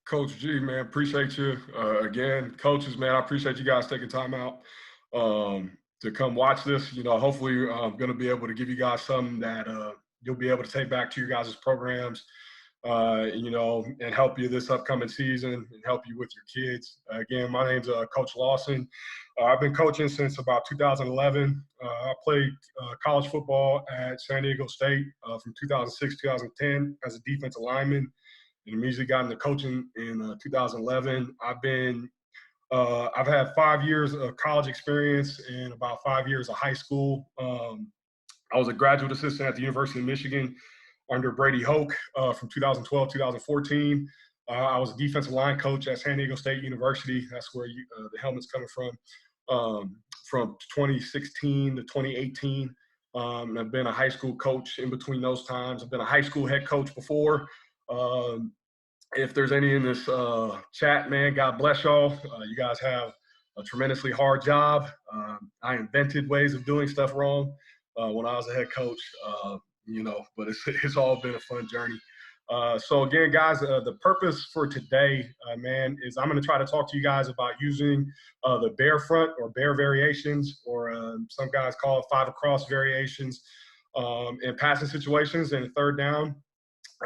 Coach G, man, appreciate you. Again, coaches, man, I appreciate you guys taking time out to come watch this. Hopefully I'm going to be able to give you guys something that you'll be able to take back to your guys' programs, and help you this upcoming season and help you with your kids. Again, my name's Coach Lawson. I've been coaching since about 2011. I played college football at San Diego State from 2006 2010 as a defensive lineman, and immediately got into coaching in 2011. I've had 5 years of college experience and about 5 years of high school. I was a graduate assistant at the University of Michigan under Brady Hoke from 2012 2014. I was a defensive line coach at San Diego State University. That's where the helmet's coming from 2016 to 2018. I've been a high school coach in between those times. I've been a high school head coach before. If there's any in this chat, man, God bless y'all. You guys have a tremendously hard job. I invented ways of doing stuff wrong when I was a head coach, but it's all been a fun journey. So again, guys, the purpose for today, man, is I'm going to try to talk to you guys about using the bear front or bear variations, or some guys call it 5 across variations in passing situations and third down.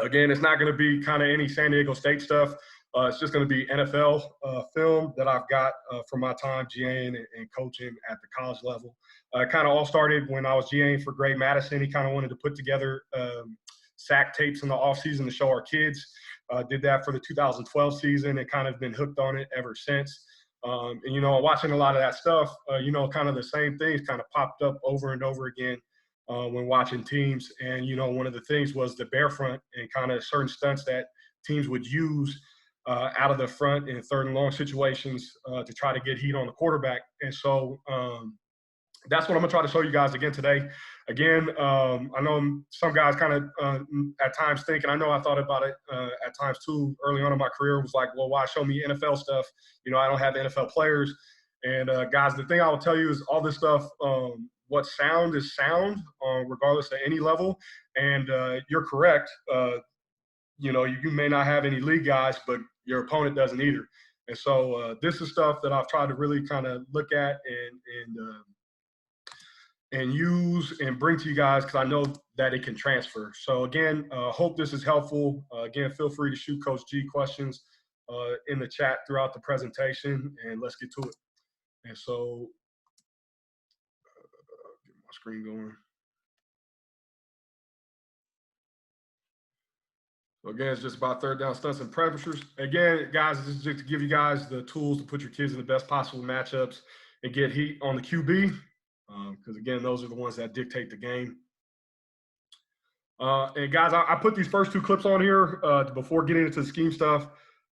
Again, it's not going to be kind of any San Diego State stuff. It's just going to be NFL film that I've got from my time GAing and coaching at the college level. It kind of all started when I was GAing for Greg Madison. He kind of wanted to put together sack tapes in the offseason to show our kids. Did that for the 2012 season and kind of been hooked on it ever since. Watching a lot of that stuff, kind of the same things kind of popped up over and over again when watching teams. And, one of the things was the bear front and kind of certain stunts that teams would use out of the front in third and long situations to try to get heat on the quarterback. And so that's what I'm going to try to show you guys again today. Again, I know some guys kind of at times think, and I know I thought about it at times too early on in my career, was like, well, why show me NFL stuff? I don't have NFL players. And guys, the thing I will tell you is all this stuff, what sound is sound, regardless of any level. And you're correct. You may not have any league guys, but your opponent doesn't either. And so this is stuff that I've tried to really kind of look at and use and bring to you guys, because I know that it can transfer. So again, hope this is helpful. Again, feel free to shoot Coach G questions in the chat throughout the presentation, and let's get to it. And so, get my screen going. So again, it's just about third down stunts and pressures. Again, guys, this is just to give you guys the tools to put your kids in the best possible matchups and get heat on the QB, because again, those are the ones that dictate the game. And guys, I put these first 2 clips on here before getting into the scheme stuff,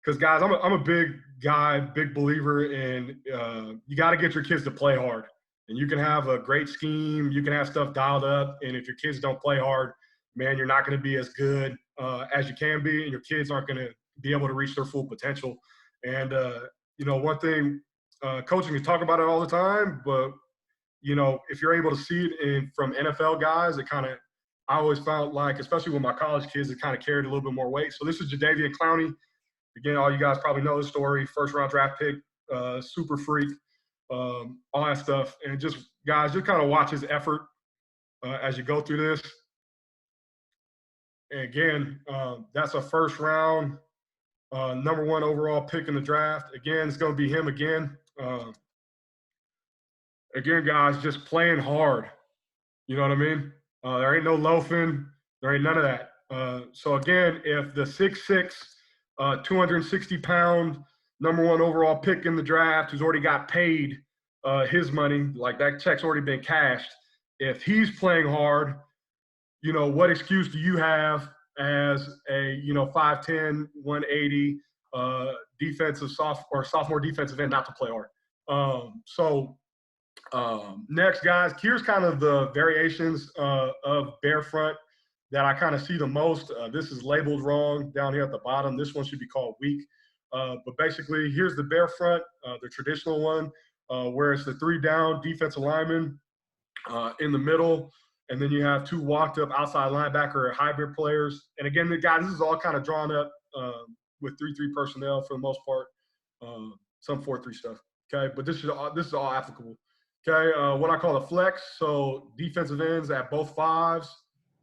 because guys, I'm a big guy, big believer in you got to get your kids to play hard. And you can have a great scheme, you can have stuff dialed up, and if your kids don't play hard, man, you're not going to be as good as you can be, and your kids aren't going to be able to reach their full potential. And one thing, coaching can talk about it all the time, but if you're able to see it from NFL guys, I always felt like, especially with my college kids, it kind of carried a little bit more weight. So this is Jadeveon Clowney. Again, all you guys probably know the story. First-round draft pick, super freak, all that stuff. And just, guys, just kind of watch his effort as you go through this. And again, that's a first-round, number 1 overall pick in the draft. Again, it's going to be him again. Again, guys, just playing hard. You know what I mean? There ain't no loafing. There ain't none of that. So again, if the 6'6", 260-pound, number 1 overall pick in the draft, who's already got paid his money, like that check's already been cashed, if he's playing hard, what excuse do you have as a 5'10", 180 sophomore defensive end not to play hard? Next, guys, here's kind of the variations of bear front that I kind of see the most. This is labeled wrong down here at the bottom. This one should be called weak. But basically, here's the bear front, the traditional one, where it's the 3 down defensive lineman in the middle, and then you have 2 walked up outside linebacker or hybrid players. And again, guys, this is all kind of drawn up with 3-3 personnel for the most part, some 4-3 stuff. Okay, but this is all applicable. Okay, what I call a flex. So defensive ends at both fives,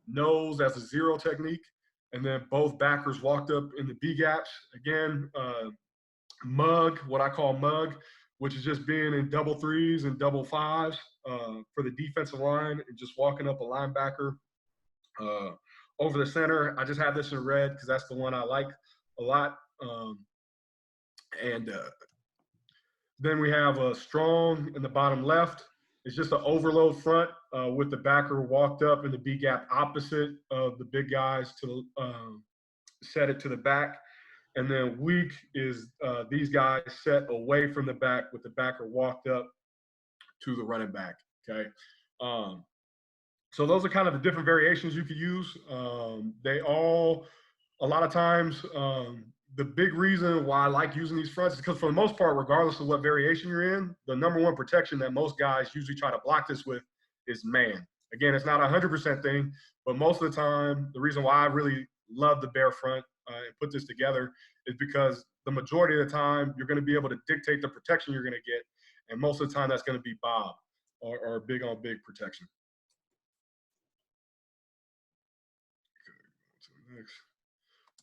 nose as a zero technique, and then both backers walked up in the B gaps. Again, mug, what I call mug, which is just being in double threes and double fives for the defensive line and just walking up a linebacker over the center. I just have this in red because that's the one I like a lot. And then we have a strong in the bottom left. It's just an overload front with the backer walked up in the B gap opposite of the big guys to set it to the back. And then weak is these guys set away from the back with the backer walked up to the running back, okay? So those are kind of the different variations you could use. They all, a lot of times, the big reason why I like using these fronts is because for the most part, regardless of what variation you're in, the number one protection that most guys usually try to block this with is man. Again, it's not a 100% thing, but most of the time, the reason why I really love the bear front and put this together is because the majority of the time, you're going to be able to dictate the protection you're going to get. And most of the time, that's going to be Bob or big on big protection. Okay, next.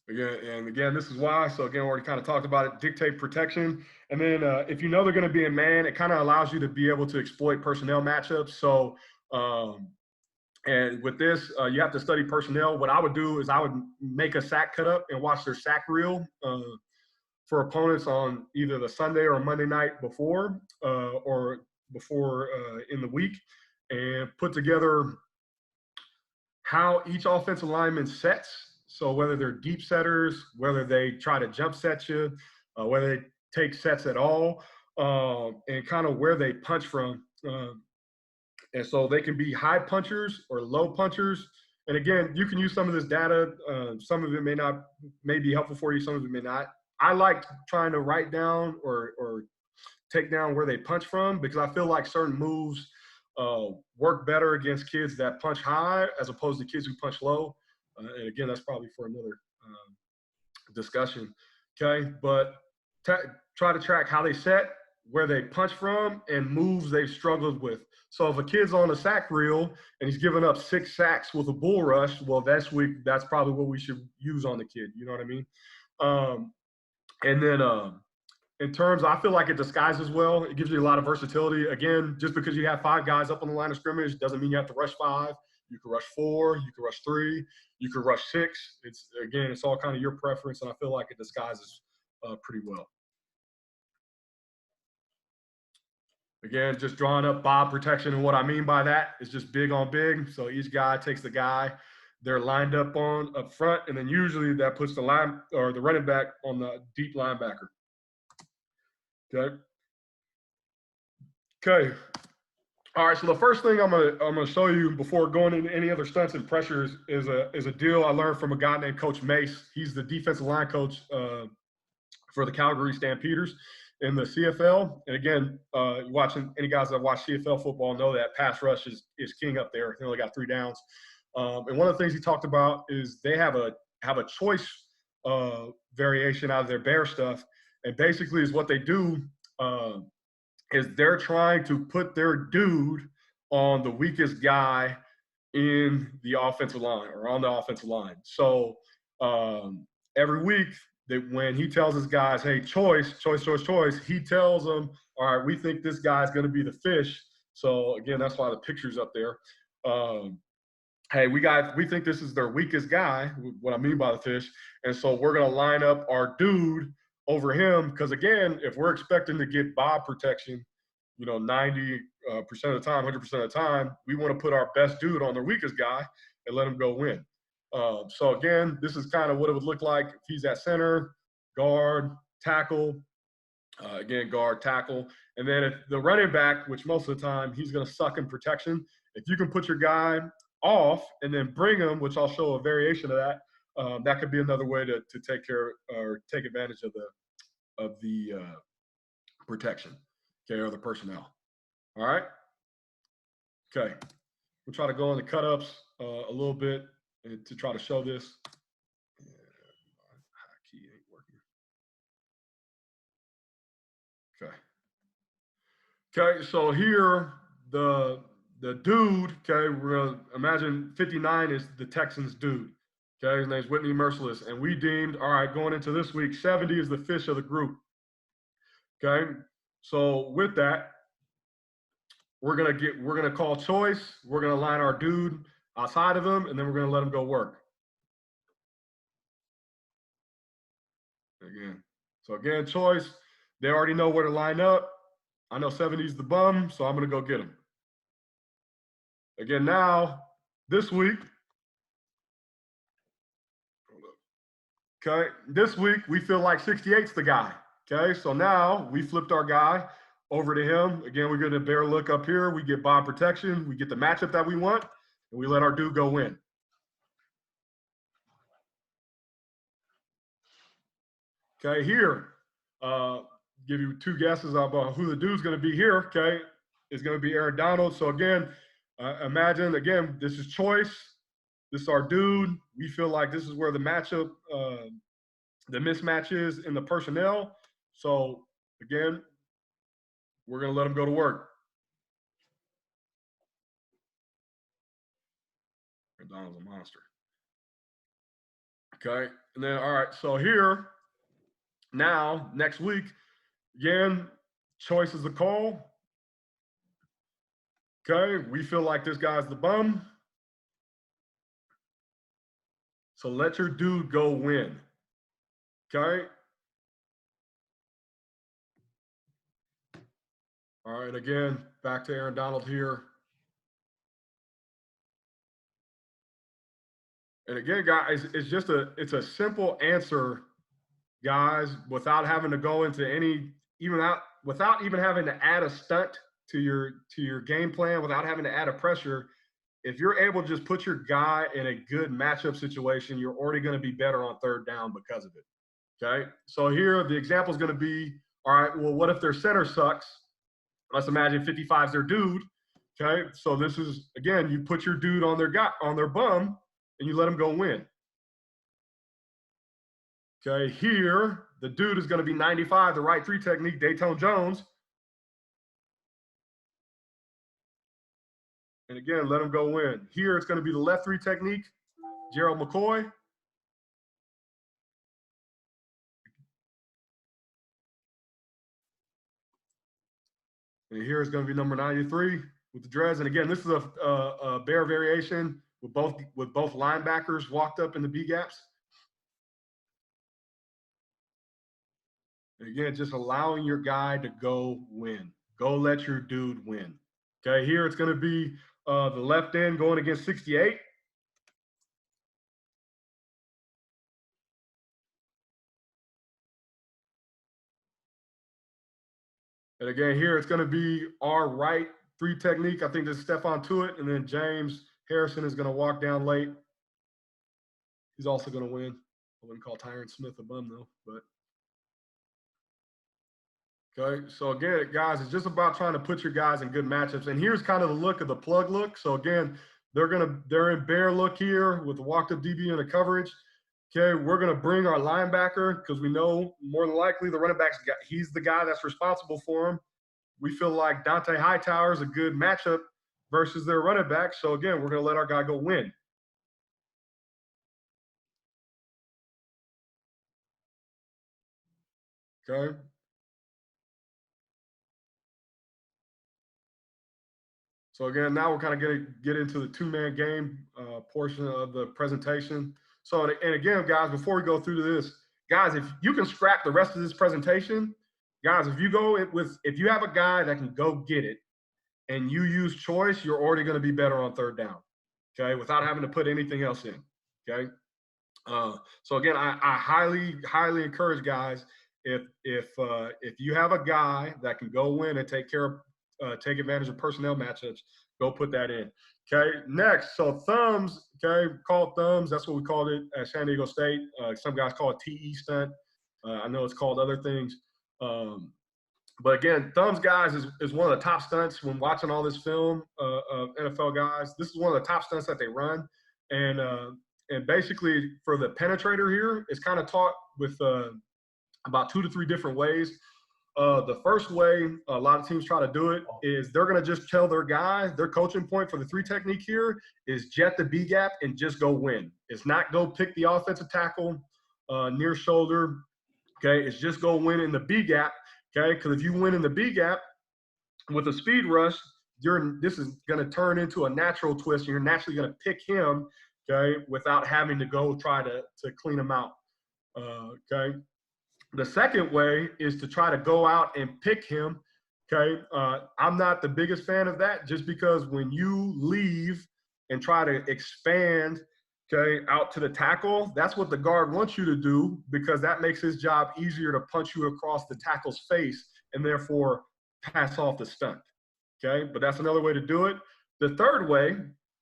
Again, this is why. So again, we already kind of talked about it, dictate protection. And then if you know they're going to be a man, it kind of allows you to be able to exploit personnel matchups. So, and with this, you have to study personnel. What I would do is I would make a sack cut up and watch their sack reel for opponents on either the Sunday or Monday night before or before in the week, and put together how each offensive lineman sets. So whether they're deep setters, whether they try to jump set you, whether they take sets at all, and kind of where they punch from. And so they can be high punchers or low punchers. And again, you can use some of this data. Some of it may be helpful for you. Some of it may not. I like trying to write down or take down where they punch from because I feel like certain moves work better against kids that punch high as opposed to kids who punch low. And again, that's probably for another discussion. Okay, but try to track how they set, where they punch from, and moves they've struggled with. So if a kid's on a sack reel and he's giving up 6 sacks with a bull rush, well, that's probably what we should use on the kid. You know what I mean? And then in terms, I feel like it disguises well. It gives you a lot of versatility. Again, just because you have 5 guys up on the line of scrimmage doesn't mean you have to rush 5. You can rush 4, you can rush 3, you can rush 6. It's all kind of your preference, and I feel like it disguises pretty well. Again, just drawing up Bob protection, and what I mean by that is just big on big. So each guy takes the guy they're lined up front, and then usually that puts the line or the running back on the deep linebacker. Okay. Okay. All right, so the first thing I'm gonna show you before going into any other stunts and pressures is a deal I learned from a guy named Coach Mace. He's the defensive line coach for the Calgary Stampeders in the CFL. And again, watching any guys that watch CFL football know that pass rush is king up there. They only got 3 downs. And one of the things he talked about is they have a choice variation out of their bear stuff, and basically is what they do. Is they're trying to put their dude on the weakest guy in the offensive line or on the offensive line. So every week when he tells his guys, hey, choice, he tells them, all right, we think this guy's going to be the fish. So again, that's why the picture's up there. Hey, we think this is their weakest guy, what I mean by the fish. And so we're going to line up our dude over him, because again, if we're expecting to get Bob protection, 90% of the time, 100% of the time, we want to put our best dude on their weakest guy and let him go win. So again, this is kind of what it would look like if he's at center, guard, tackle, again, guard, tackle. And then if the running back, which most of the time he's going to suck in protection, if you can put your guy off and then bring him, which I'll show a variation of that, that could be another way to take care or take advantage of the protection, okay, or the personnel. All right. Okay. We'll try to go into cut-ups a little bit to try to show this. Key ain't working. Okay. Okay, so here the dude, okay, we're gonna imagine 59 is the Texans dude. Okay, his name's Whitney Merciless. And we deemed, all right, going into this week, 70 is the fish of the group. Okay. So with that, we're gonna call choice. We're gonna line our dude outside of him, and then we're gonna let him go work. Again. So again, choice. They already know where to line up. I know 70's the bum, so I'm gonna go get him. Again, now, this week, okay, this week we feel like 68's the guy. Okay, so now we flipped our guy over to him. Again, we're gonna bear look up here. We get Bob protection. We get the matchup that we want, and we let our dude go win. Okay, here, give you two guesses about who the dude's going to be here. Okay, it's going to be Aaron Donald. So again, imagine again, this is choice. This is our dude. We feel like this is where the matchup, the mismatch is in the personnel. So again, we're going to let him go to work. Aaron Donald's a monster. Okay, and then all right. So here, now next week, again, choice is the call. Okay, we feel like this guy's the bum. So let your dude go win. Okay. All right, again, back to Aaron Donald here. And again, guys, it's just it's a simple answer, guys, without having to go into any, without even having to add a stunt to your game plan, without having to add a pressure. If you're able to just put your guy in a good matchup situation, you're already going to be better on third down because of it. Okay. So here the example is going to be, all right, well, what if their center sucks? Let's imagine 55 is their dude. Okay. So this is, again, you put your dude on their bum and you let them go win. Okay. Here, the dude is going to be 95, the right three technique, Dayton Jones. And again, let him go win. Here, it's going to be the left three technique, Gerald McCoy. And here is going to be number 93 with the dreads. And again, this is a bear variation with both linebackers walked up in the B gaps. And again, just allowing your guy to go win. Go let your dude win. Okay, here it's going to be the left end going against 68. And again, here it's going to be our right three technique. I think this is Stephon Tuitt, and then James Harrison is going to walk down late. He's also going to win. I wouldn't call Tyron Smith a bum though, but okay. So again, guys, it's just about trying to put your guys in good matchups. And here's kind of the look of the plug look. So again, they're in bear look here with the walked up DB and the coverage. Okay, we're gonna bring our linebacker because we know more than likely the running back's he's the guy that's responsible for him. We feel like Dante Hightower is a good matchup versus their running back. So again, we're gonna let our guy go win. Okay. So again, now we're kind of going to get into the two-man game portion of the presentation. So, and again, guys, before we go through this, guys, if you can scrap the rest of this presentation, guys, if you have a guy that can go get it and you use choice, you're already going to be better on third down, okay, without having to put anything else in, okay? So again, I highly encourage guys, if you have a guy that can go win and take advantage of personnel matchups, go put that in. Okay, next, so thumbs, okay, called thumbs. That's what we called it at San Diego State. Some guys call it TE stunt. I know it's called other things. But again, thumbs, guys, is one of the top stunts when watching all this film of NFL guys. This is one of the top stunts that they run. And basically for the penetrator here, it's kind of taught with about 2 to 3 different ways. The first way a lot of teams try to do it is they're going to just tell their guy, their coaching point for the 3 technique here is jet the B gap and just go win. It's not go pick the offensive tackle near shoulder. Okay, it's just go win in the B gap. Okay, because if you win in the B gap with a speed rush, this is going to turn into a natural twist. And you're naturally going to pick him, okay, without having to go try to clean him out. Okay. The second way is to try to go out and pick him. Okay. I'm not the biggest fan of that just because when you leave and try to expand, okay, out to the tackle, that's what the guard wants you to do because that makes his job easier to punch you across the tackle's face and therefore pass off the stunt. Okay. But that's another way to do it. The third way,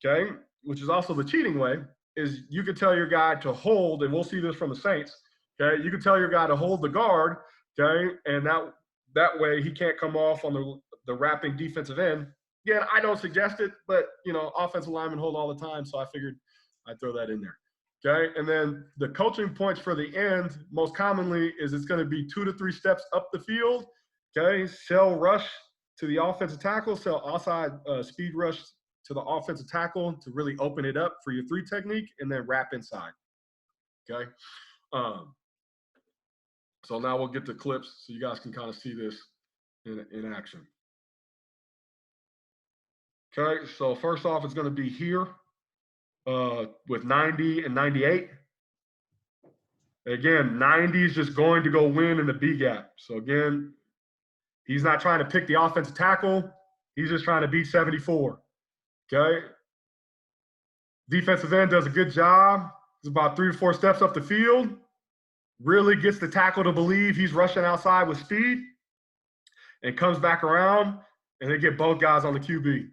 okay, which is also the cheating way, is you could tell your guy to hold, and we'll see this from the Saints. Okay, you can tell your guy to hold the guard, okay, and that way he can't come off on the wrapping defensive end. Again, I don't suggest it, but offensive linemen hold all the time, so I figured I'd throw that in there. Okay, and then the coaching points for the end most commonly is it's going to be 2 to 3 steps up the field. Okay, shell rush to the offensive tackle, shell outside speed rush to the offensive tackle to really open it up for your 3 technique, and then wrap inside. Okay. So now we'll get to clips so you guys can kind of see this in action. Okay, so first off, it's going to be here with 90 and 98. Again, 90 is just going to go win in the B gap. So again, he's not trying to pick the offensive tackle. He's just trying to beat 74. Okay. Defensive end does a good job. It's about 3 or 4 steps up the field. Really gets the tackle to believe he's rushing outside with speed and comes back around, and they get both guys on the QB.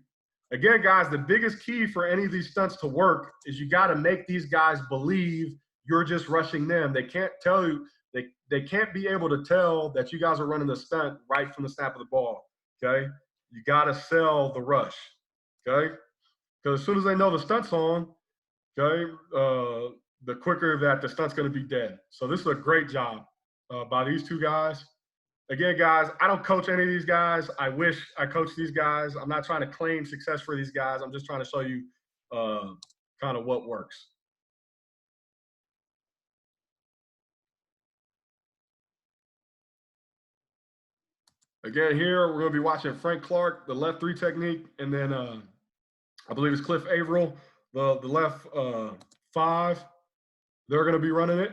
Again, guys, the biggest key for any of these stunts to work is you got to make these guys believe you're just rushing them. They can't tell you, they can't be able to tell that you guys are running the stunt right from the snap of the ball, okay? You got to sell the rush, okay? Because as soon as they know the stunt's on, okay, the quicker that the stunt's going to be dead. So this is a great job by these 2 guys. Again, guys, I don't coach any of these guys. I wish I coached these guys. I'm not trying to claim success for these guys. I'm just trying to show you kind of what works. Again, here we're going to be watching Frank Clark, the left 3 technique, and then I believe it's Cliff Averill, the left 5. They're going to be running it.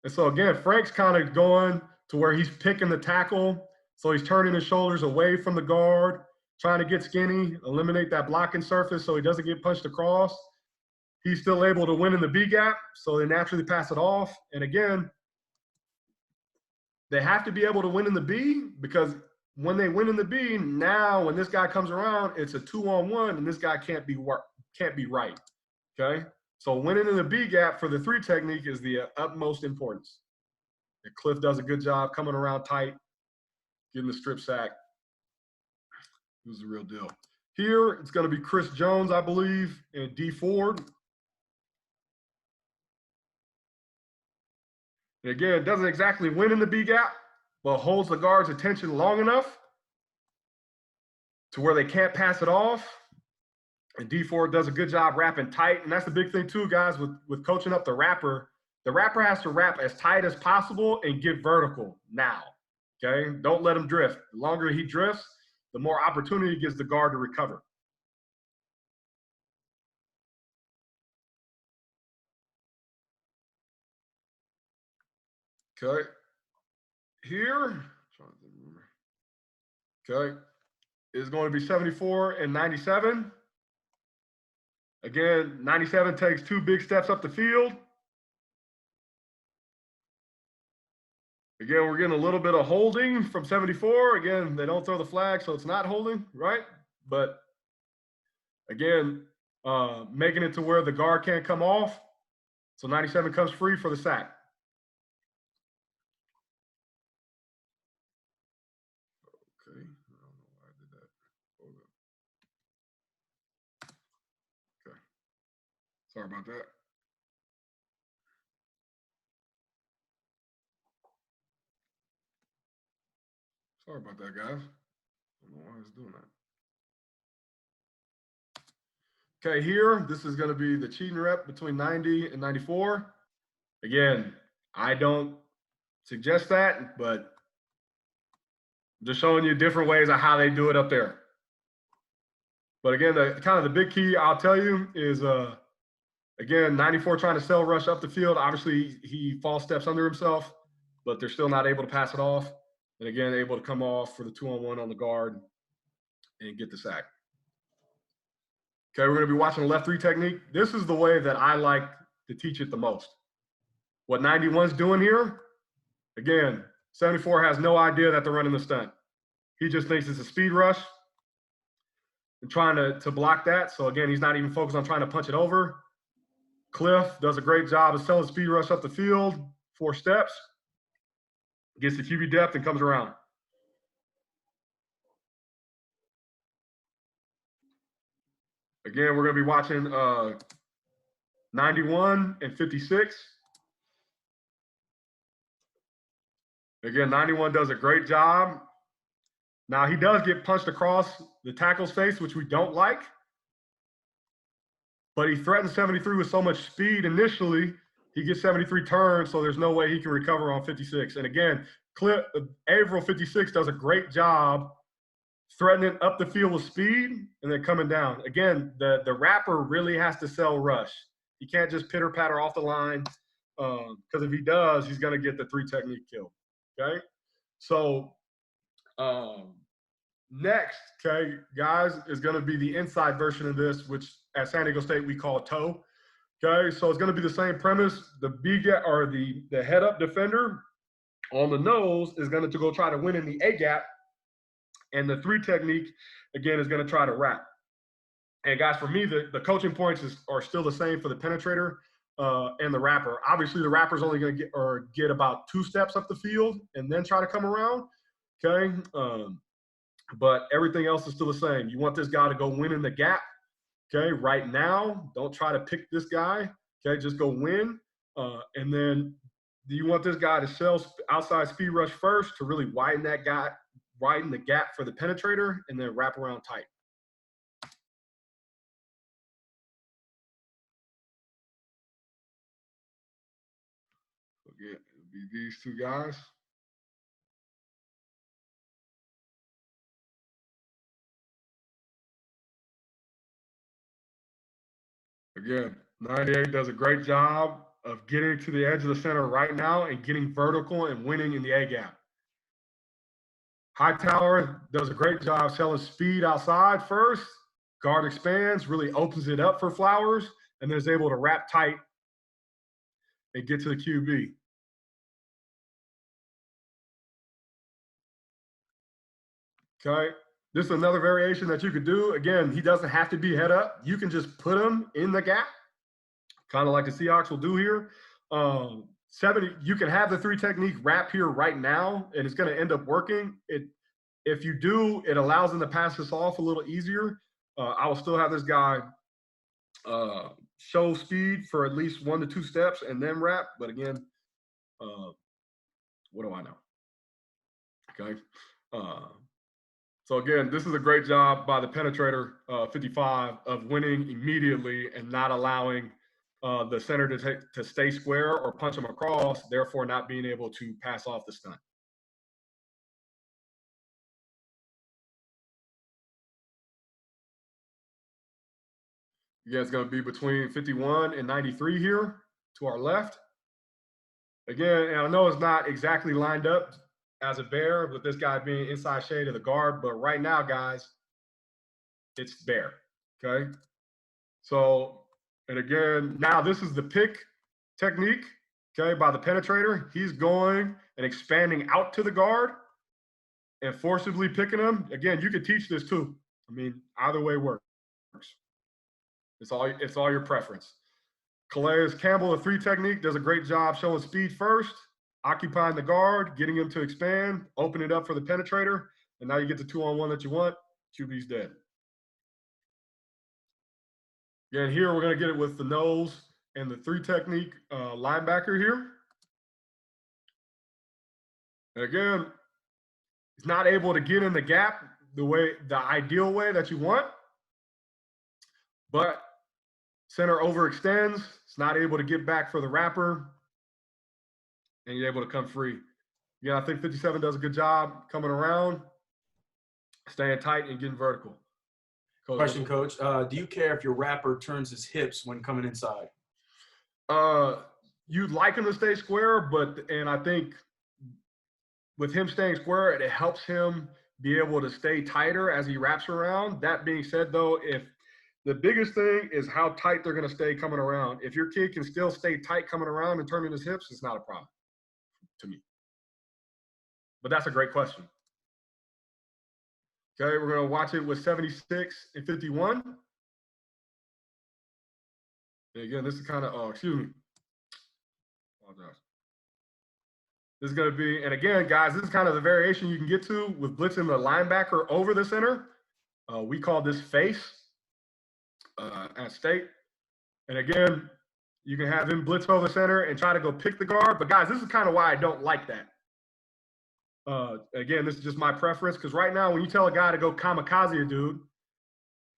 And so again, Frank's kind of going to where he's picking the tackle. So he's turning his shoulders away from the guard, trying to get skinny, eliminate that blocking surface so he doesn't get punched across. He's still able to win in the B gap, so they naturally pass it off. And again, they have to be able to win in the B because when they win in the B, now when this guy comes around, it's a 2-on-1 and this guy can't be right, okay? So winning in the B gap for the 3 technique is the utmost importance. And Cliff does a good job coming around tight, getting the strip sack. It was the real deal. Here, it's going to be Chris Jones, I believe, and D Ford. And again, doesn't exactly win in the B gap, but holds the guard's attention long enough to where they can't pass it off. And D Ford does a good job wrapping tight. And that's the big thing too, guys, with coaching up the rapper. The rapper has to wrap as tight as possible and get vertical now, okay? Don't let him drift. The longer he drifts, the more opportunity it gives the guard to recover. Okay. Here, okay, is going to be 74 and 97. Again, 97 takes 2 big steps up the field. Again, we're getting a little bit of holding from 74. Again, they don't throw the flag, so it's not holding, right? But again, making it to where the guard can't come off. So 97 comes free for the sack. Okay, I don't know why I did that. Hold up. Okay, sorry about that. Sorry about that, guys. I don't know why it's doing that. Okay, here, this is going to be the cheating rep between 90 and 94. Again, I don't suggest that, but just showing you different ways of how they do it up there. But again, the kind of the big key I'll tell you is, again, 94 trying to sell rush up the field. Obviously, he false steps under himself, but they're still not able to pass it off. And again, able to come off for the 2-on-1 on the guard and get the sack. Okay, we're going to be watching the left 3 technique. This is the way that I like to teach it the most. What 91's doing here, again, 74 has no idea that they're running the stunt. He just thinks it's a speed rush and trying to block that. So again, he's not even focused on trying to punch it over. Cliff does a great job of selling speed rush up the field, 4 steps, gets the QB depth and comes around. Again, we're going to be watching 91 and 56. Again, 91 does a great job. Now, he does get punched across the tackle's face, which we don't like. But he threatens 73 with so much speed initially, he gets 73 turns, so there's no way he can recover on 56. And again, Averill 56 does a great job threatening up the field with speed and then coming down. Again, the rapper really has to sell rush. He can't just pitter-patter off the line, because if he does, he's going to get the 3 technique kill. Okay? So next, okay, guys, is going to be the inside version of this, which at San Diego State we call toe. Okay, so it's going to be the same premise. The B-gap or the head-up defender on the nose is going to go try to win in the A-gap, and the 3 technique, again, is going to try to wrap. And guys, for me, the coaching points are still the same for the penetrator and the wrapper. Obviously, the wrapper's only going to get about 2 steps up the field and then try to come around. Okay, but everything else is still the same. You want this guy to go win in the gap. Okay, right now, don't try to pick this guy. Okay, just go win. And then you want this guy to sell outside speed rush first to really widen that gap, widen the gap for the penetrator, and then wrap around tight. Again, it'll be these 2 guys. Again, 98 does a great job of getting to the edge of the center right now and getting vertical and winning in the A-gap. Hightower does a great job selling speed outside first. Guard expands, really opens it up for Flowers, and then is able to wrap tight and get to the QB. Okay, this is another variation that you could do. Again, he doesn't have to be head up. You can just put him in the gap, kind of like the Seahawks will do here. 70, you can have the 3 technique wrap here right now, and it's going to end up working. If you do, it allows them to pass this off a little easier. I will still have this guy show speed for at least 1 to 2 steps and then wrap. But again, what do I know? Okay. So again, this is a great job by the penetrator 55 of winning immediately and not allowing the center to stay square or punch him across, therefore not being able to pass off the stunt. Yeah, it's going to be between 51 and 93 here to our left. Again, and I know it's not exactly lined up as a bear with this guy being inside shade of the guard, but right now, guys, it's bear. Okay. So, and again, now this is the pick technique, okay, by the penetrator. He's going and expanding out to the guard and forcibly picking him. Again, you could teach this too. I mean, either way works. It's all your preference. Calais Campbell, the 3 technique, does a great job showing speed first, occupying the guard, getting him to expand, open it up for the penetrator, and now you get the 2-on-1 that you want. QB's dead. Again, here we're going to get it with the nose and the 3 technique linebacker here. And again, He's not able to get in the gap the ideal way that you want, but center overextends. It's not able to get back for the wrapper, and you're able to come free. Yeah, I think 57 does a good job coming around, staying tight and getting vertical. Question, Coach. Do you care if your wrapper turns his hips when coming inside? You'd like him to stay square, and I think with him staying square, it helps him be able to stay tighter as he wraps around. That being said, though, if the biggest thing is how tight they're going to stay coming around. If your kid can still stay tight coming around and turning his hips, it's not a problem to me. But that's a great question. Okay, we're going to watch it with 76 and 51. And again, this is kind of, oh, excuse me. Apologize. This is going to be, and again, guys, this is kind of the variation you can get to with blitzing the linebacker over the center. We call this face at State. And again, you can have him blitz over the center and try to go pick the guard. But guys, this is kind of why I don't like that. Again, this is just my preference, because right now when you tell a guy to go kamikaze a dude,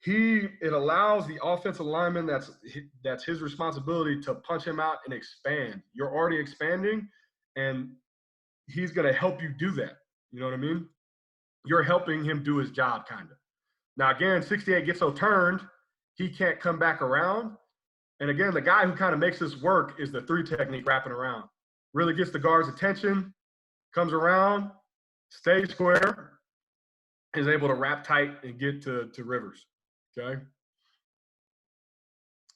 it allows the offensive lineman that's his responsibility to punch him out and expand. You're already expanding, and he's going to help you do that. You know what I mean? You're helping him do his job, kind of. Now, again, 68 gets so turned, he can't come back around. And again, the guy who kind of makes this work is the 3 technique wrapping around. Really gets the guard's attention, comes around, stays square, is able to wrap tight and get to Rivers, okay?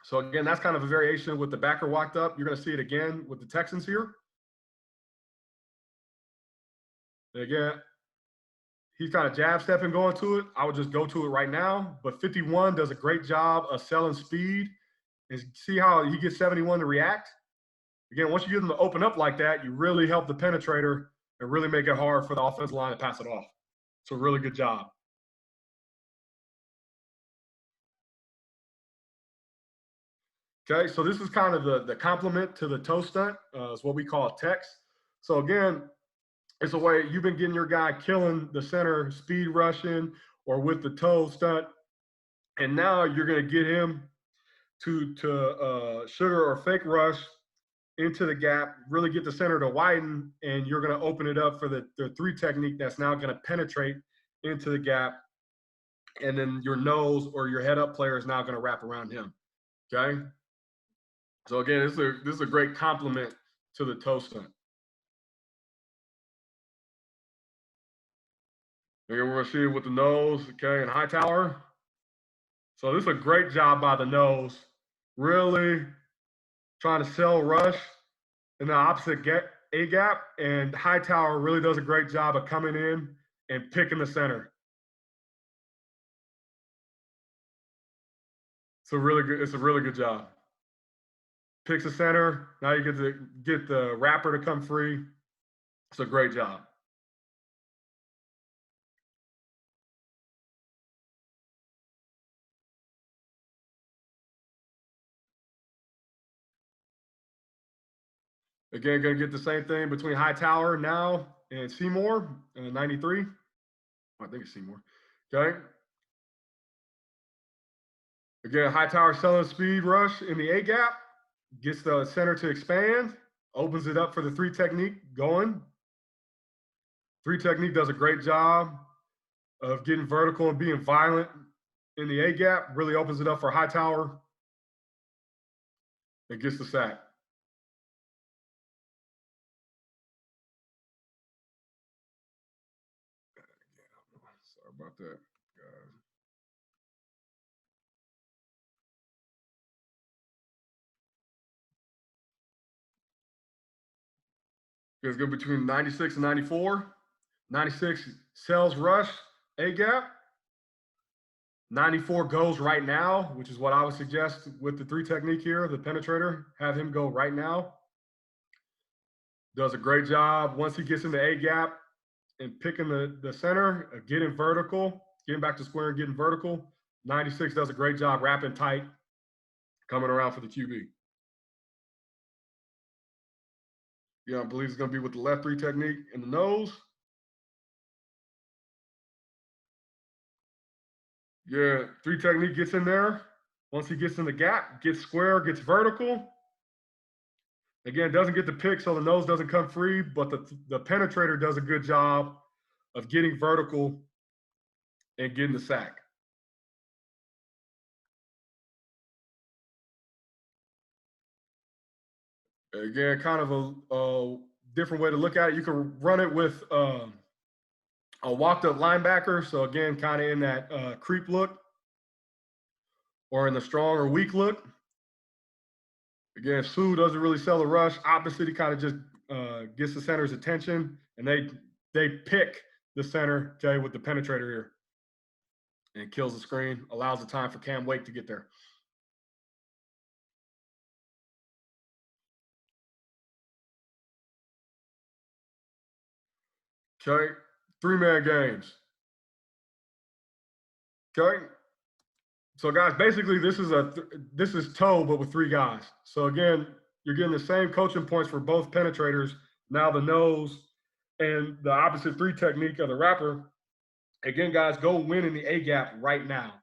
So again, that's kind of a variation with the backer walked up. You're going to see it again with the Texans here. And again, he's kind of jab stepping going to it. I would just go to it right now. But 51 does a great job of selling speed. And see how he gets 71 to react? Again, once you get them to open up like that, you really help the penetrator and really make it hard for the offensive line to pass it off. So really good job. Okay, so this is kind of the complement to the toe stunt. It's what we call text. So again, it's a way you've been getting your guy killing the center, speed rushing, or with the toe stunt. And now you're going to get him to sugar or fake rush into the gap, really get the center to widen, and you're going to open it up for the 3 technique that's now going to penetrate into the gap. And then your nose or your head up player is now going to wrap around him. Okay. So again, this is a great complement to the toe stunt. Again, we're going to see it with the nose, okay, and Hightower. So this is a great job by the nose, really trying to sell rush in the opposite A gap, and Hightower really does a great job of coming in and picking the center. It's a really good job. Picks the center. Now you get the wrapper to come free. It's a great job. Again, going to get the same thing between Hightower now and Seymour, 93. I think it's Seymour. Okay. Again, Hightower selling speed rush in the A gap, gets the center to expand, opens it up for the 3 technique going. 3 technique does a great job of getting vertical and being violent in the A gap, really opens it up for Hightower and gets the sack. Sorry about that, guys. It's good between 96 and 94. 96 sells rush, A gap. 94 goes right now, which is what I would suggest with the 3 technique here, the penetrator, have him go right now. Does a great job once he gets in the A gap and picking the center, getting vertical, getting back to square and getting vertical. 96 does a great job wrapping tight, coming around for the QB. Yeah, I believe it's going to be with the left 3 technique in the nose. Yeah, three technique gets in there. Once he gets in the gap, gets square, gets vertical. Again, doesn't get the pick, so the nose doesn't come free, but the penetrator does a good job of getting vertical and getting the sack. Again, kind of a different way to look at it. You can run it with a walked up linebacker. So again, kind of in that creep look or in the strong or weak look. Again, Sue doesn't really sell a rush. Opposite, he kind of just gets the center's attention, and they pick the center, okay, with the penetrator here, and kills the screen, allows the time for Cam Wake to get there. Okay, three-man games. Okay, so guys, basically this is toe, but with three guys. So again, you're getting the same coaching points for both penetrators. Now the nose and the opposite three technique of the wrapper. Again, guys, go win in the A gap right now,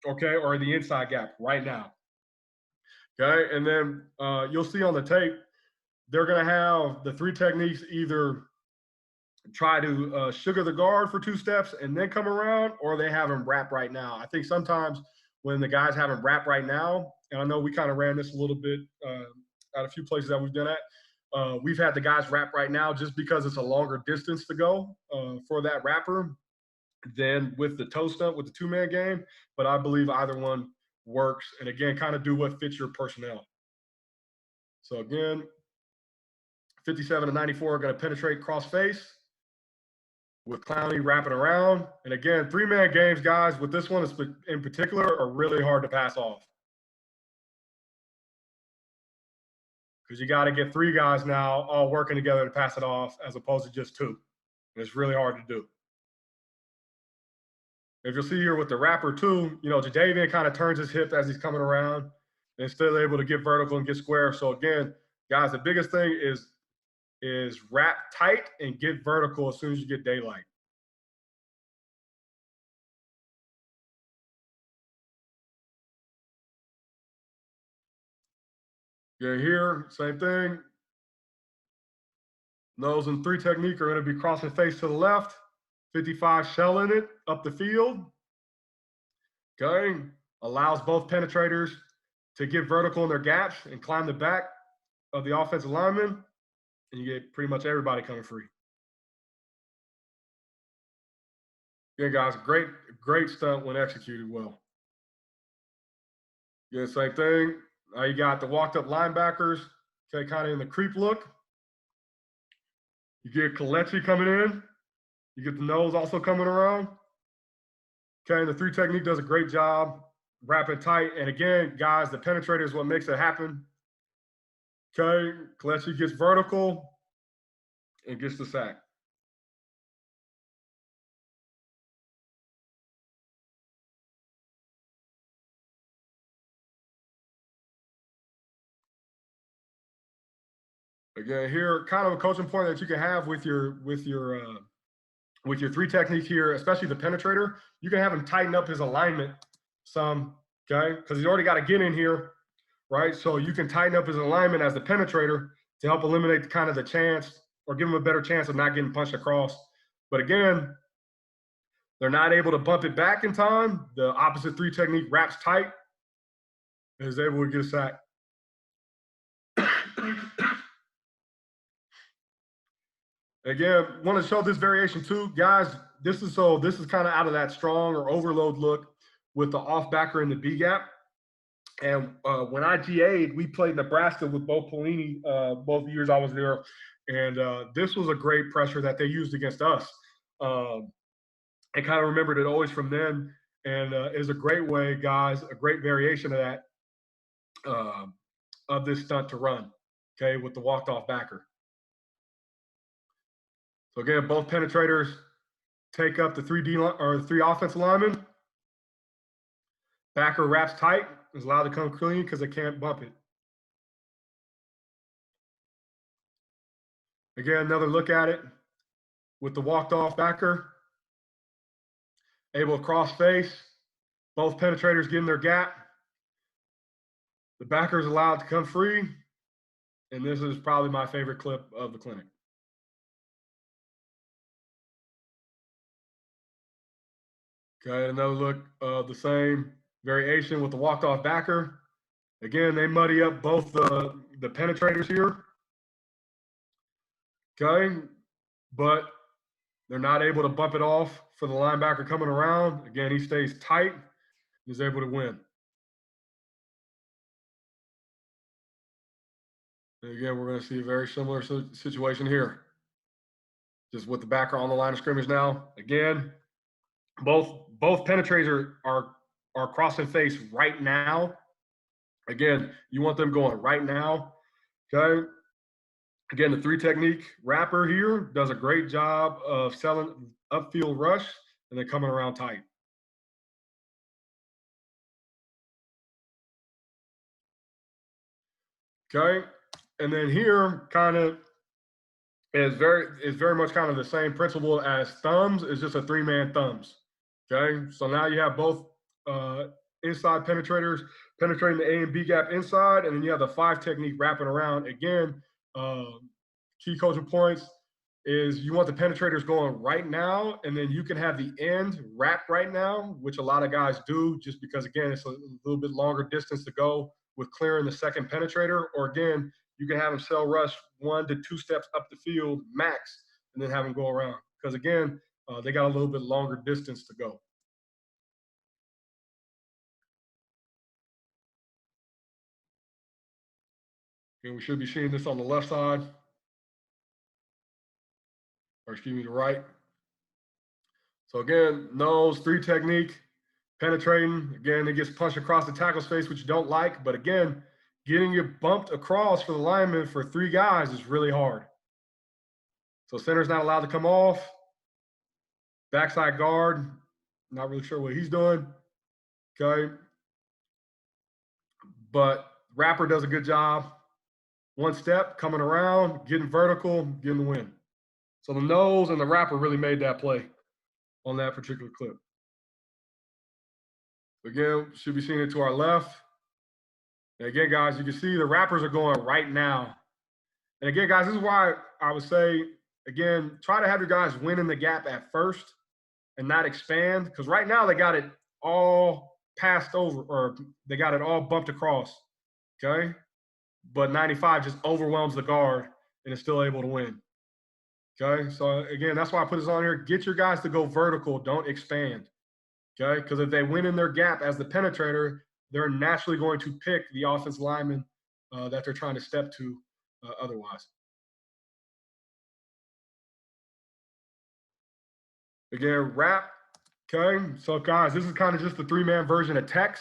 okay, or in the inside gap right now. Okay, and then you'll see on the tape, they're going to have the three techniques either try to sugar the guard for two steps and then come around, or they have him wrap right now. I think sometimes when the guys have him wrap right now, and I know we kind of ran this a little bit at a few places that we've done at, we've had the guys wrap right now just because it's a longer distance to go for that wrapper than with the toe stump with the two-man game. But I believe either one works. And again, kind of do what fits your personnel. So again, 57 and 94 are going to penetrate cross face with Clowney wrapping around. And again, three-man games, guys, with this one in particular, are really hard to pass off. Because you got to get three guys now all working together to pass it off as opposed to just two. And it's really hard to do. If you'll see here with the wrapper too, you know, Jadavian kind of turns his hip as he's coming around and still able to get vertical and get square. So again, guys, the biggest thing is wrap tight and get vertical as soon as you get daylight. Yeah, here, same thing. Nose and three technique are going to be crossing face to the left, 55 shelling it up the field. Okay, allows both penetrators to get vertical in their gaps and climb the back of the offensive lineman, and you get pretty much everybody coming free. Yeah, guys, great stunt when executed well. Yeah, same thing. Now you got the walked up linebackers, okay, kind of in the creep look. You get Kalechi coming in. You get the nose also coming around. Okay, and the three technique does a great job wrapping tight. And again, guys, the penetrator is what makes it happen. Okay, Kalechi gets vertical and gets the sack. Again, here, kind of a coaching point that you can have with your three technique here, especially the penetrator. You can have him tighten up his alignment some, okay, because he's already got to get in here, right? So you can tighten up his alignment as the penetrator to help eliminate kind of the chance or give him a better chance of not getting punched across. But again, they're not able to bump it back in time. The opposite three technique wraps tight and is able to get a sack. Again, want to show this variation too, guys. This is kind of out of that strong or overload look with the off backer in the B gap. And when I GA'd, we played Nebraska with Bo Pelini both years I was there, and this was a great pressure that they used against us. I kind of remembered it always from then, and is a great way, guys, a great variation of that of this stunt to run. Okay, with the walked off backer. So again, both penetrators take up the three offensive linemen. Backer wraps tight, is allowed to come clean because they can't bump it. Again, another look at it with the walked off backer. Able to cross face Both penetrators get in their gap. The backer is allowed to come free. And this is probably my favorite clip of the clinic. Okay, another look of the same variation with the walked off backer. Again, they muddy up both the penetrators here. Okay, but they're not able to bump it off for the linebacker coming around. Again, he stays tight and is able to win. And again, we're going to see a very similar situation here. Just with the backer on the line of scrimmage now. Again, both penetrators are crossing face right now. Again, you want them going right now. Okay. Again, the 3 technique wrapper here does a great job of selling upfield rush and then coming around tight. Okay. And then here kind of is very much kind of the same principle as thumbs. It's just a 3-man thumbs. Okay. So now you have both inside penetrators penetrating the A and B gap inside, and then you have the 5 technique wrapping around. Again, key coaching points is you want the penetrators going right now, and then you can have the end wrap right now, which a lot of guys do just because, again, it's a little bit longer distance to go with clearing the second penetrator. Or again, you can have them cell rush 1 to 2 steps up the field max and then have them go around. Because again, they got a little bit longer distance to go. And we should be seeing this on the left side, or excuse me, the right. So again, nose, 3 technique, penetrating. Again, it gets punched across the tackle space, which you don't like. But again, getting it bumped across for the lineman for 3 guys is really hard. So center's not allowed to come off. Backside guard, not really sure what he's doing. Okay. But wrapper does a good job. 1 step, coming around, getting vertical, getting the win. So the nose and the wrapper really made that play on that particular clip. Again, should be seeing it to our left. And again, guys, you can see the wrappers are going right now. And again, guys, this is why I would say, again, try to have your guys win in the gap at first and not expand. Because right now they got it all passed over, or they got it all bumped across. Okay. But 95 just overwhelms the guard and is still able to win. Okay. So again, that's why I put this on here. Get your guys to go vertical, don't expand. Okay. Because if they win in their gap as the penetrator, they're naturally going to pick the offensive lineman that they're trying to step to otherwise. Again, wrap. Okay. So guys, this is kind of just the 3-man version of Tex.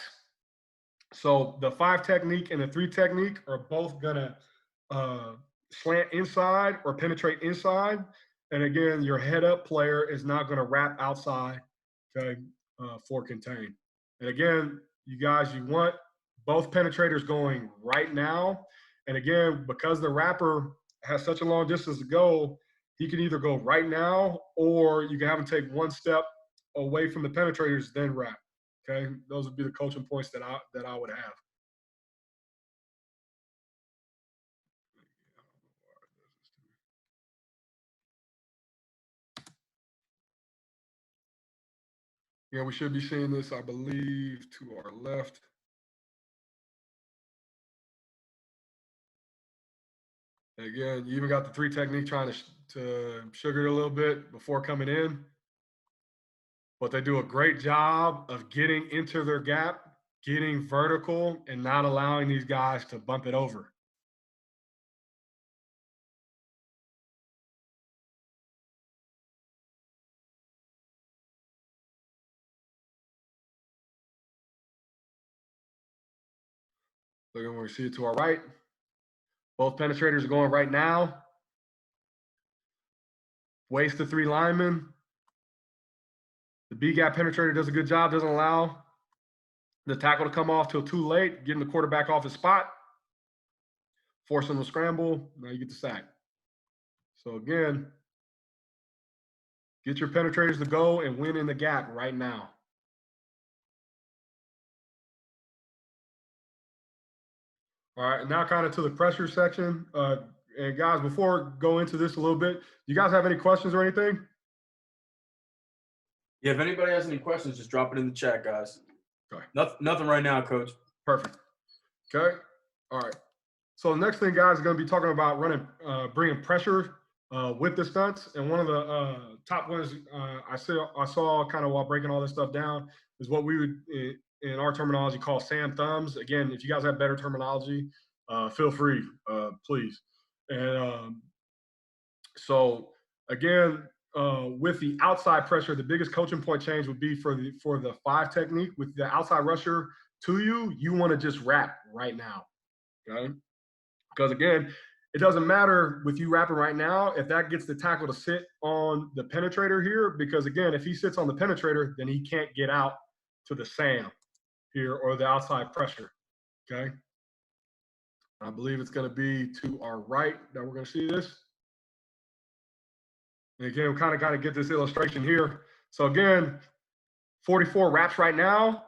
So the 5 technique and the 3 technique are both gonna slant inside or penetrate inside. And again, your head up player is not gonna wrap outside, okay, for contain. And again, you guys, you want both penetrators going right now. And again, because the wrapper has such a long distance to go, he can either go right now or you can have him take 1 step away from the penetrators, then wrap. Okay, those would be the coaching points that I would have. Yeah, we should be seeing this, I believe, to our left. Again, you even got the 3 technique trying to sugar it a little bit before coming in. But they do a great job of getting into their gap, getting vertical, and not allowing these guys to bump it over. So again, we see it to our right. Both penetrators are going right now. Waste the 3 linemen. The B gap penetrator does a good job, doesn't allow the tackle to come off till too late, getting the quarterback off his spot, forcing the scramble. Now you get the sack. So again, get your penetrators to go and win in the gap right now. All right, and now kind of to the pressure section. And guys, before go into this a little bit, you guys have any questions or anything? Yeah, if anybody has any questions, just drop it in the chat, guys. Okay. Nothing right now, Coach. Perfect. Okay. All right. So the next thing, guys, is going to be talking about bringing pressure with the stunts. And one of the top ones I saw kind of while breaking all this stuff down is what we would, in our terminology, call Sam thumbs. Again, if you guys have better terminology, feel free, please. And so again, with the outside pressure, the biggest coaching point change would be for the 5 technique. With the outside rusher to you, you want to just wrap right now. Okay. Because again, it doesn't matter with you wrapping right now if that gets the tackle to sit on the penetrator here, because again, if he sits on the penetrator, then he can't get out to the SAM here or the outside pressure. Okay. I believe it's going to be to our right that we're going to see this. And again, we kind of get this illustration here. So again, 44 wraps right now,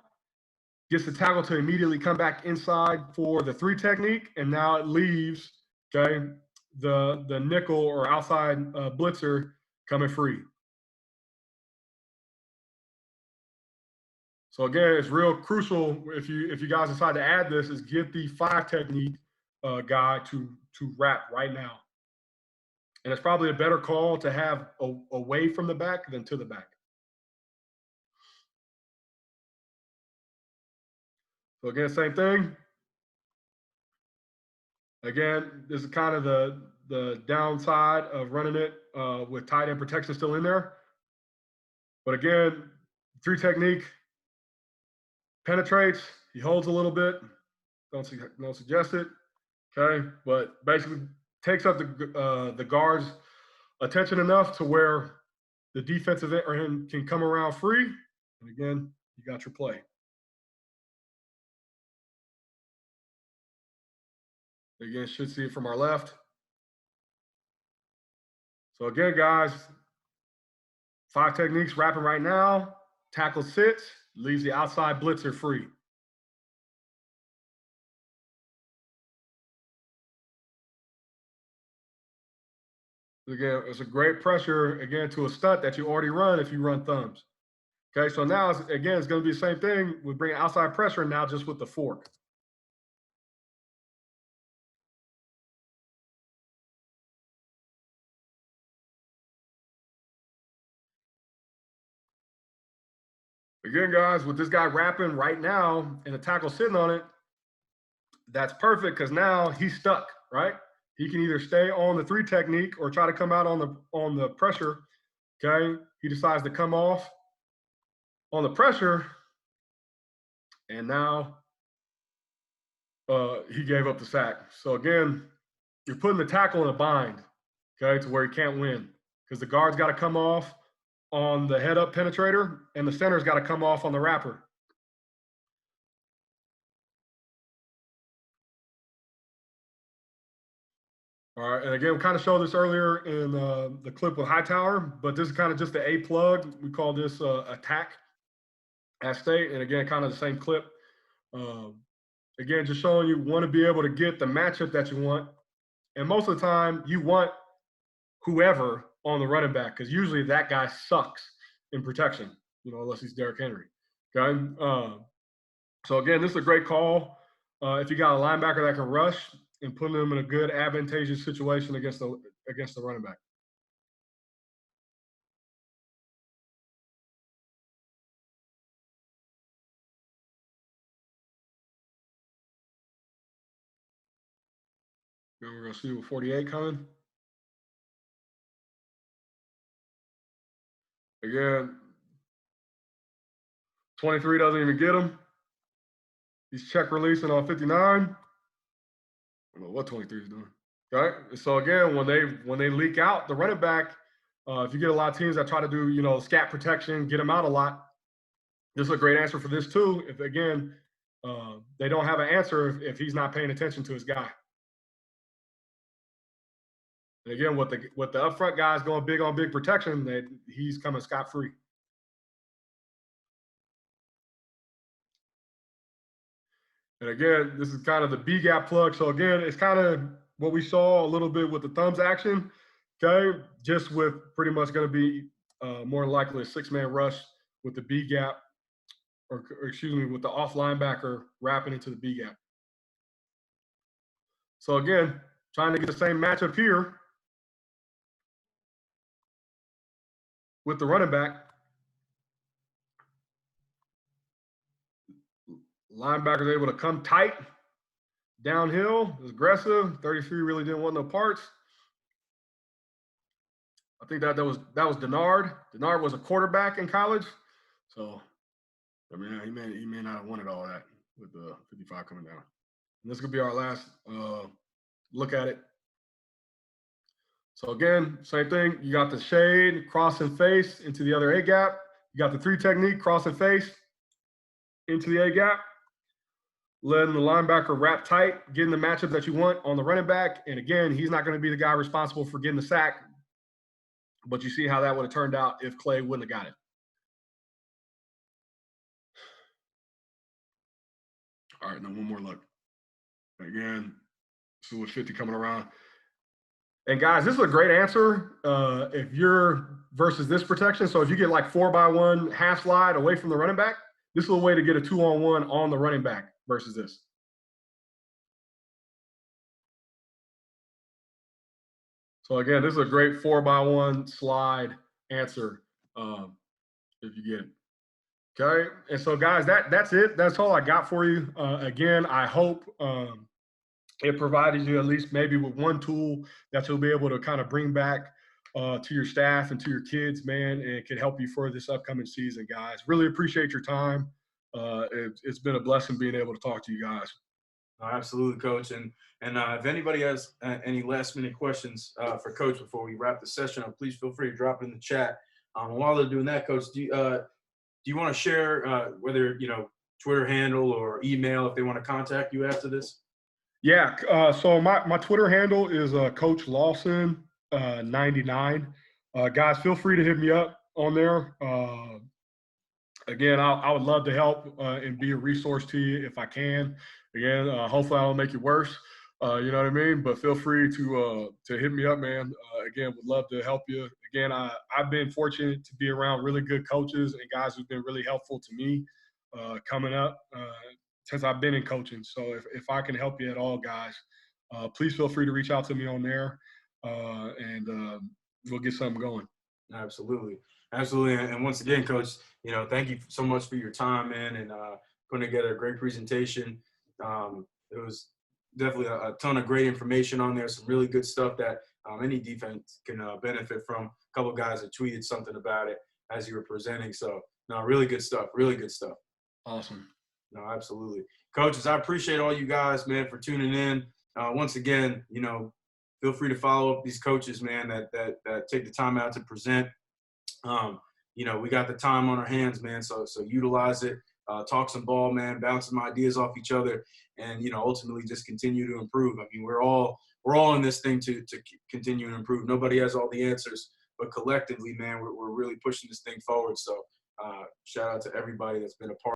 gets the tackle to immediately come back inside for the 3 technique, and now it leaves, okay, the nickel or outside blitzer coming free. So again, it's real crucial if you guys decide to add this, is get the 5 technique guy to wrap right now. And it's probably a better call to have away from the back than to the back. So again, same thing. Again, this is kind of the downside of running it with tight end protection still in there. But again, 3 technique, penetrates, he holds a little bit, don't suggest it, okay? But basically takes up the guard's attention enough to where the defensive end can come around free. And again, you got your play. Again, should see it from our left. So again, guys, 5 techniques wrapping right now. Tackle sits, leaves the outside blitzer free. Again, it's a great pressure, again, to a stunt that you already run if you run thumbs. Okay, so now, again, it's going to be the same thing. We bring outside pressure now just with the fork. Again, guys, with this guy wrapping right now and the tackle sitting on it, that's perfect because now he's stuck, right? He can either stay on the 3 technique or try to come out on the pressure. Okay, he decides to come off on the pressure, and now he gave up the sack. So again, you're putting the tackle in a bind, okay, to where he can't win because the guard's got to come off on the head up penetrator and the center's got to come off on the wrapper. All right, and again, we kind of showed this earlier in the clip with Hightower, but this is kind of just the A plug. We call this attack at state, and again, kind of the same clip. Again, just showing you want to be able to get the matchup that you want, and most of the time, you want whoever on the running back because usually that guy sucks in protection, unless he's Derrick Henry. Okay, so again, this is a great call if you got a linebacker that can rush and putting them in a good advantageous situation against the running back. Then we're going to see with 48 coming. Again, 23 doesn't even get him. He's check releasing on 59. I don't know what 23 is doing. Okay, so again, when they leak out the running back, if you get a lot of teams that try to do scat protection, get him out a lot, this is a great answer for this too. If again they don't have an answer if he's not paying attention to his guy. And again, with the upfront guys going big on big protection, he's coming scot-free. And again, this is kind of the B gap plug. So again, it's kind of what we saw a little bit with the thumbs action. Okay, just with pretty much going to be more likely a 6-man rush with the B gap, or excuse me, with the off linebacker wrapping into the B gap. So again, trying to get the same matchup here with the running back. Linebackers able to come tight, downhill, was aggressive. 33 really didn't want no parts. I think that was Denard. Denard was a quarterback in college, so I mean he may not have wanted all that with the 55 coming down. And this could be our last look at it. So again, same thing. You got the shade, cross and face into the other A gap. You got the 3 technique, cross and face into the A gap. Letting the linebacker wrap tight, getting the matchup that you want on the running back. And again, he's not going to be the guy responsible for getting the sack. But you see how that would have turned out if Clay wouldn't have got it. All right, now one more look. Again, so with 50 coming around. And guys, this is a great answer if you're versus this protection. So if you get like 4x1 half slide away from the running back, this is a way to get a 2-on-1 on the running back versus this. So again, this is a great 4x1 slide answer if you get it. Okay, and so guys, that's it. That's all I got for you. Again, I hope it provided you at least maybe with one tool that you'll be able to kind of bring back to your staff and to your kids, man, and it can help you for this upcoming season, guys. Really appreciate your time. It's been a blessing being able to talk to you guys. Absolutely, Coach. And if anybody has any last-minute questions for Coach before we wrap the session up, please feel free to drop it in the chat. While they're doing that, Coach, do you want to share whether, Twitter handle or email if they want to contact you after this? Yeah, so my Twitter handle is Coach Lawson 99. Guys, feel free to hit me up on there. Again, I would love to help and be a resource to you if I can. Again, hopefully I don't make it worse. You know what I mean? But feel free to hit me up, man. Again, would love to help you. Again, I've been fortunate to be around really good coaches and guys who've been really helpful to me coming up since I've been in coaching. So if I can help you at all, guys, please feel free to reach out to me on there, and we'll get something going. Absolutely. And once again, Coach, thank you so much for your time, man, and putting together a great presentation. It was definitely a ton of great information on there, some really good stuff that any defense can benefit from. A couple of guys that tweeted something about it as you were presenting. So, no, really good stuff. Really good stuff. Awesome. No, absolutely. Coaches, I appreciate all you guys, man, for tuning in. Once again, feel free to follow up these coaches, man, that take the time out to present. We got the time on our hands, man, so utilize it. Talk some ball, man, bounce some ideas off each other, and, ultimately just continue to improve. I mean, we're all in this thing to continue to improve. Nobody has all the answers, but collectively, man, we're really pushing this thing forward. So shout out to everybody that's been a part